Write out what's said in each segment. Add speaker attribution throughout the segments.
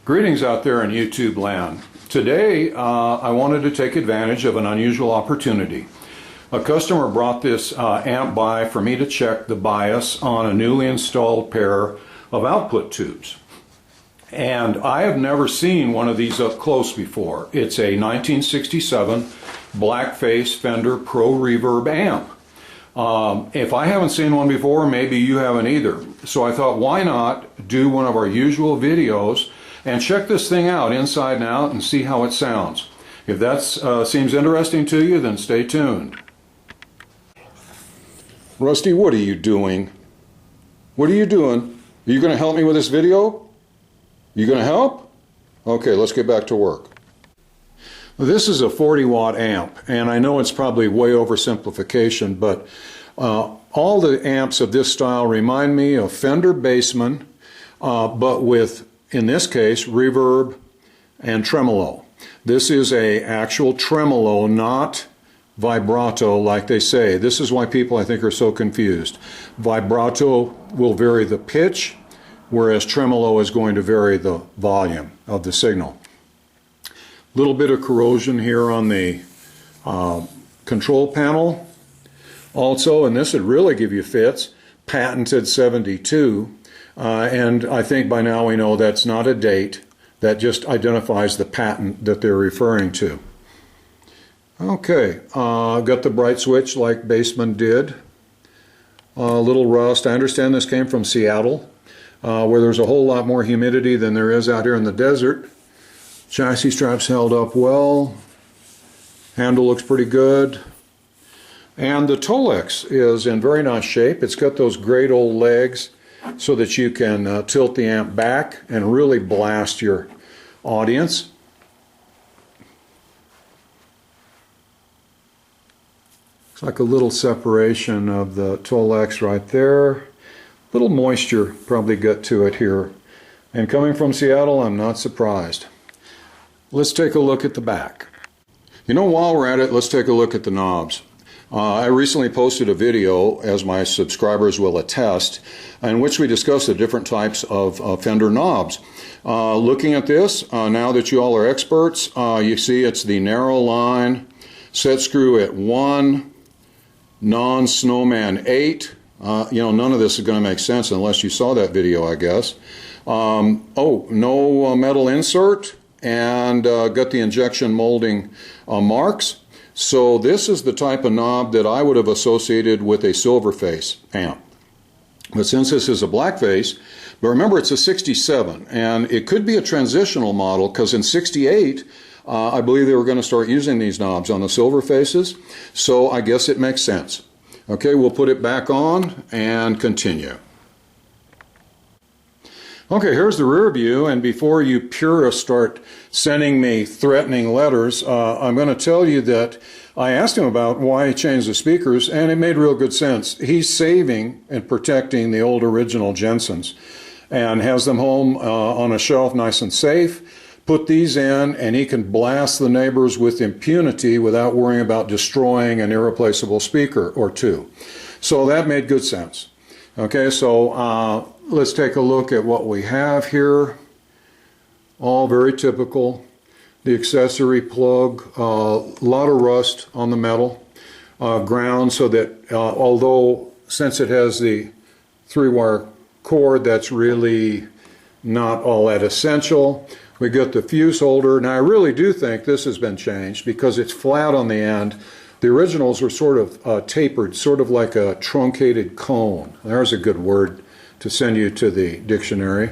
Speaker 1: Greetings out there in YouTube land. Today I wanted to take advantage of an unusual opportunity. A customer brought this amp by for me to check the bias on a newly installed pair of output tubes. And I have never seen one of these up close before. It's a 1967 Blackface Fender Pro Reverb amp. If I haven't seen one before, maybe you haven't either. So I thought, why not do one of our usual videos and check this thing out inside and out and see how it sounds. If that seems interesting to you, then stay tuned. Rusty, what are you doing? What are you doing? Are you going to help me with this video? You going to help? Okay, let's get back to work. This is a 40-watt amp, and I know it's probably way oversimplification, but all the amps of this style remind me of Fender Bassman, but with, in this case, reverb and tremolo. This is an actual tremolo, not vibrato like they say. This is why people, I think, are so confused. Vibrato will vary the pitch, whereas tremolo is going to vary the volume of the signal. Little bit of corrosion here on the control panel. Also, and this would really give you fits, patented 72. And I think by now we know that's not a date. That just identifies the patent that they're referring to. Okay, got the bright switch like Bassman did. A little rust. I understand this came from Seattle, where there's a whole lot more humidity than there is out here in the desert. Chassis straps held up well. Handle looks pretty good. And the Tolex is in very nice shape. It's got those great old legs so that you can tilt the amp back and really blast your audience. Looks like a little separation of the Tolex right there. Little moisture probably got to it here. And coming from Seattle, I'm not surprised. Let's take a look at the back. You know, while we're at it, let's take a look at the knobs. I recently posted a video, as my subscribers will attest, in which we discussed the different types of Fender knobs. Looking at this, now that you all are experts, you see it's the narrow line, set screw at 1, non-snowman 8. You know, none of this is going to make sense unless you saw that video, I guess. Oh, no metal insert, and got the injection molding marks. So this is the type of knob that I would have associated with a Silverface amp. But since this is a Blackface, but remember it's a 67, and it could be a transitional model, because in 68, I believe they were going to start using these knobs on the Silverfaces, so I guess it makes sense. Okay, we'll put it back on and continue. Okay, here's the rear view, and before you purists start sending me threatening letters, I'm going to tell you that I asked him about why he changed the speakers, and it made real good sense. He's saving and protecting the old original Jensens and has them home on a shelf nice and safe. Put these in, and he can blast the neighbors with impunity without worrying about destroying an irreplaceable speaker or two. So that made good sense. Okay, so let's take a look at what we have here. All very typical. The accessory plug, a lot of rust on the metal. Ground, so that although since it has the 3-wire cord, that's really not all that essential. We got the fuse holder. Now I really do think this has been changed because it's flat on the end. The originals were sort of tapered, sort of like a truncated cone. There's a good word to send you to the dictionary.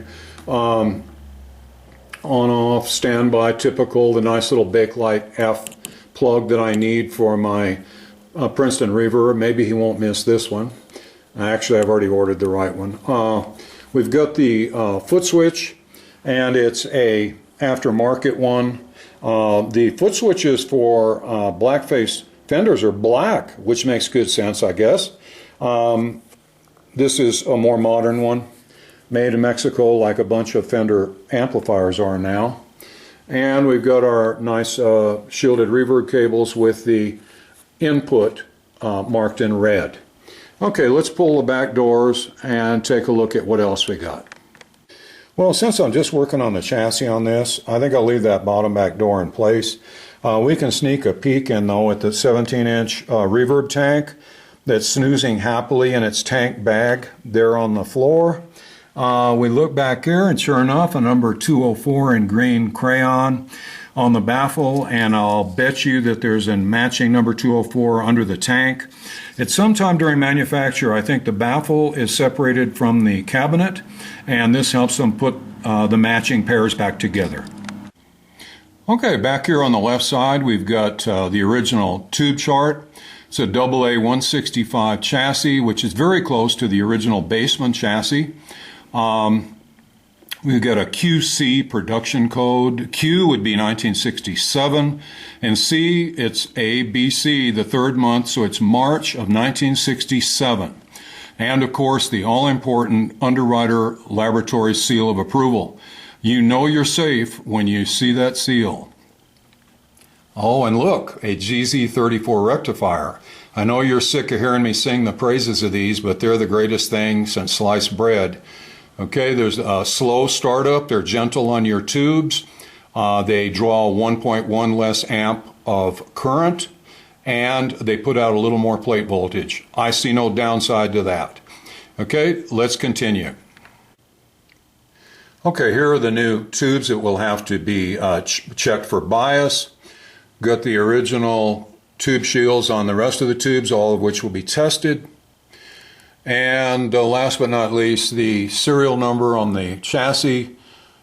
Speaker 1: On-off, standby, typical, the nice little Bakelite F plug that I need for my Princeton Reverb. Maybe he won't miss this one. Actually, I've already ordered the right one. We've got the foot switch, and it's a aftermarket one. The foot switches for Blackface Fenders are black, which makes good sense, I guess. This is a more modern one, made in Mexico like a bunch of Fender amplifiers are now. And we've got our nice shielded reverb cables with the input marked in red. Okay, let's pull the back doors and take a look at what else we got. Well, since I'm just working on the chassis on this, I think I'll leave that bottom back door in place. We can sneak a peek in though at the 17-inch reverb tank that's snoozing happily in its tank bag there on the floor. We look back here, and sure enough, a number 204 in green crayon on the baffle, and I'll bet you that there's a matching number 204 under the tank. At some time during manufacture, I think the baffle is separated from the cabinet, and this helps them put the matching pairs back together. Okay, back here on the left side, we've got the original tube chart. It's a AA 165 chassis, which is very close to the original Baseman chassis. We've got a QC production code. Q would be 1967, and C, it's ABC, the third month, so it's March of 1967. And of course, the all-important Underwriter Laboratory seal of approval. You know you're safe when you see that seal. Oh, and look, a GZ34 rectifier. I know you're sick of hearing me sing the praises of these, but they're the greatest thing since sliced bread. Okay, there's a slow startup. They're gentle on your tubes. They draw 1.1 less amp of current, and they put out a little more plate voltage. I see no downside to that. Okay, let's continue. Okay, here are the new tubes that will have to be checked for bias. Got the original tube shields on the rest of the tubes, all of which will be tested. And last but not least, the serial number on the chassis,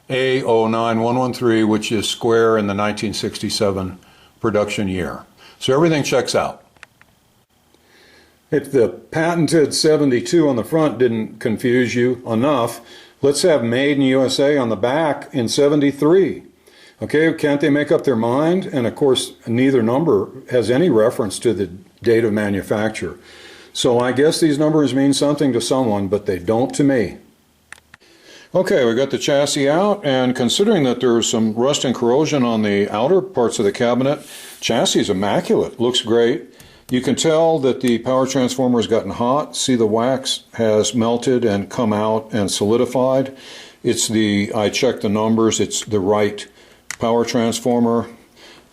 Speaker 1: A09113, which is square in the 1967 production year. So everything checks out. If the patented 72 on the front didn't confuse you enough, let's have Made in USA on the back in 73. Okay, can't they make up their mind? And of course, neither number has any reference to the date of manufacture. So I guess these numbers mean something to someone, but they don't to me. Okay, we got the chassis out, and considering that there's some rust and corrosion on the outer parts of the cabinet, chassis is immaculate, looks great. You can tell that the power transformer has gotten hot. See, the wax has melted and come out and solidified. I checked the numbers, it's the right power transformer,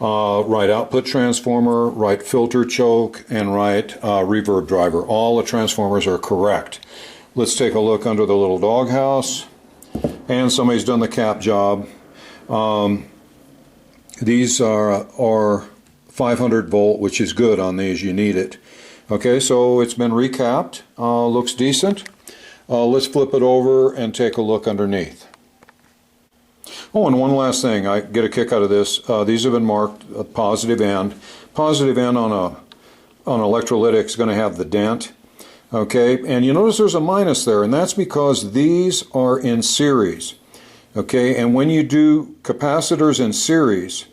Speaker 1: right output transformer, right filter choke, and right reverb driver. All the transformers are correct. Let's take a look under the little doghouse, and somebody's done the cap job. These are 500 volt, which is good on these, you need it. Okay, so it's been recapped, looks decent. Let's flip it over and take a look underneath. Oh, and one last thing, I get a kick out of this. These have been marked a positive end. Positive end on electrolytic is going to have the dent. Okay, and you notice there's a minus there, and that's because these are in series. Okay, and when you do capacitors in series,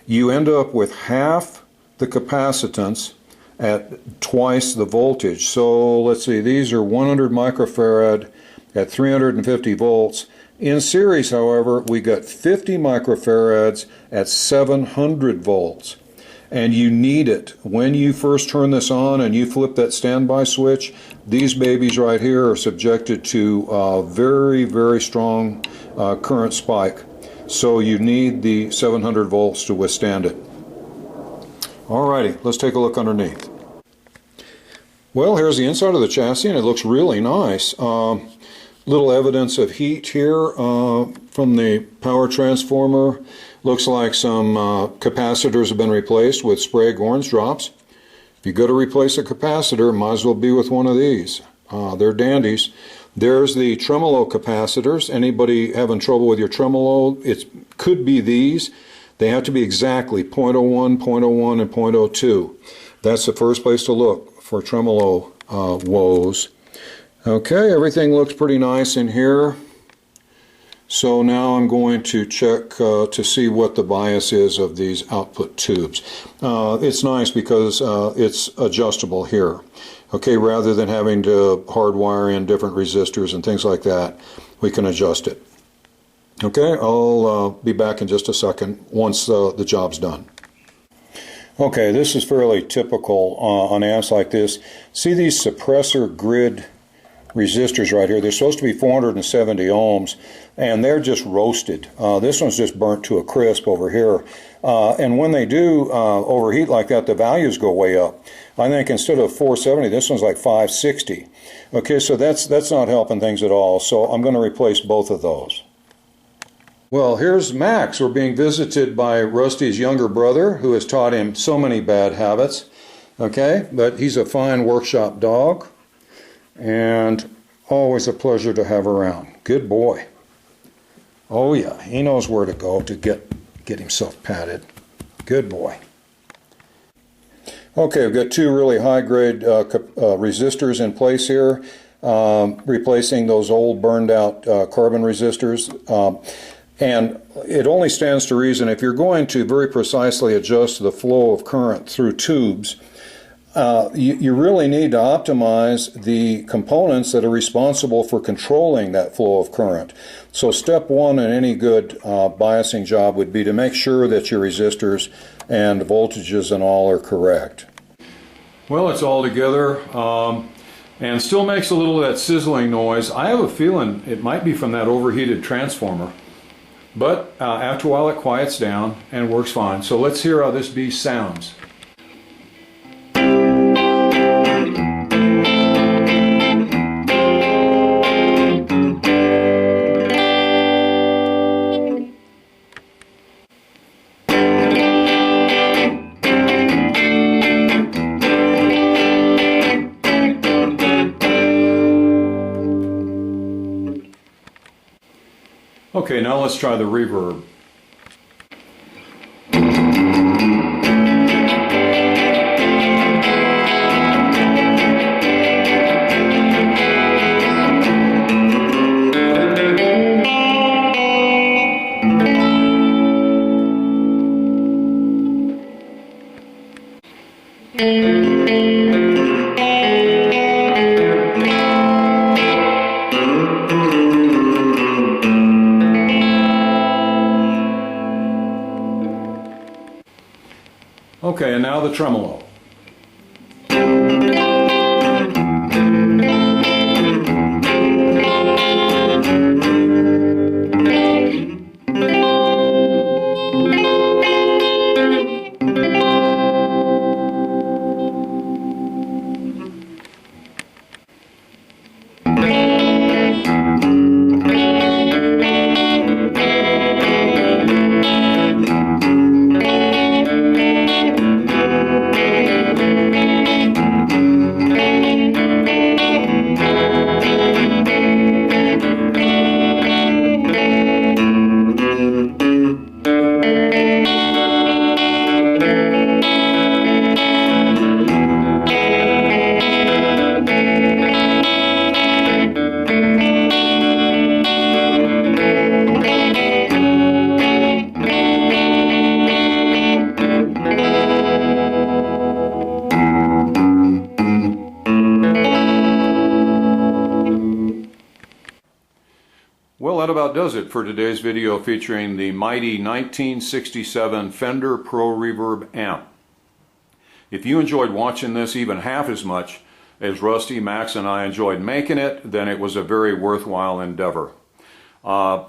Speaker 1: you end up with half the capacitance at twice the voltage. So let's see, these are 100 microfarad at 350 volts. In series, however, we got 50 microfarads at 700 volts. And you need it. When you first turn this on and you flip that standby switch, these babies right here are subjected to very, very strong current spike. So you need the 700 volts to withstand it. Alrighty, let's take a look underneath. Well, here's the inside of the chassis, and it looks really nice. Little evidence of heat here from the power transformer. Looks like some capacitors have been replaced with Sprague orange drops. If you go to replace a capacitor, might as well be with one of these. They're dandies. There's the tremolo capacitors. Anybody having trouble with your tremolo, it could be these. They have to be exactly 0.01, 0.01, and 0.02. That's the first place to look for tremolo woes. Okay, everything looks pretty nice in here. So now I'm going to check to see what the bias is of these output tubes. It's nice because it's adjustable here. Okay, rather than having to hardwire in different resistors and things like that, we can adjust it. Okay, I'll be back in just a second once the job's done. Okay, this is fairly typical on amps like this. See these suppressor grid resistors right here. They're supposed to be 470 ohms, and they're just roasted. This one's just burnt to a crisp over here. And when they do overheat like that, the values go way up. I think instead of 470, this one's like 560. Okay, so that's not helping things at all. So I'm going to replace both of those. Well, here's Max. We're being visited by Rusty's younger brother, who has taught him so many bad habits. Okay, but he's a fine workshop dog, and always a pleasure to have around. Good boy. Oh yeah, he knows where to go to get himself patted. Good boy. Okay, I've got two really high-grade resistors in place here, replacing those old burned-out carbon resistors. And it only stands to reason if you're going to very precisely adjust the flow of current through tubes, you really need to optimize the components that are responsible for controlling that flow of current. So step one in any good biasing job would be to make sure that your resistors and voltages and all are correct. Well, it's all together and still makes a little of that sizzling noise. I have a feeling it might be from that overheated transformer, but after a while it quiets down and works fine. So let's hear how this beast sounds. Okay, now let's try the reverb. Okay, and now the tremolo. Well, that about does it for today's video featuring the mighty 1967 Fender Pro Reverb amp. If you enjoyed watching this even half as much as Rusty, Max, and I enjoyed making it, then it was a very worthwhile endeavor.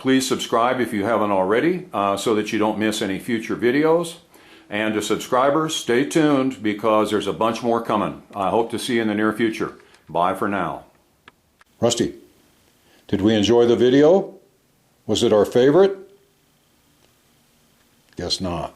Speaker 1: Please subscribe if you haven't already so that you don't miss any future videos. And to subscribers, stay tuned because there's a bunch more coming. I hope to see you in the near future. Bye for now. Rusty, did we enjoy the video? Was it our favorite? Guess not.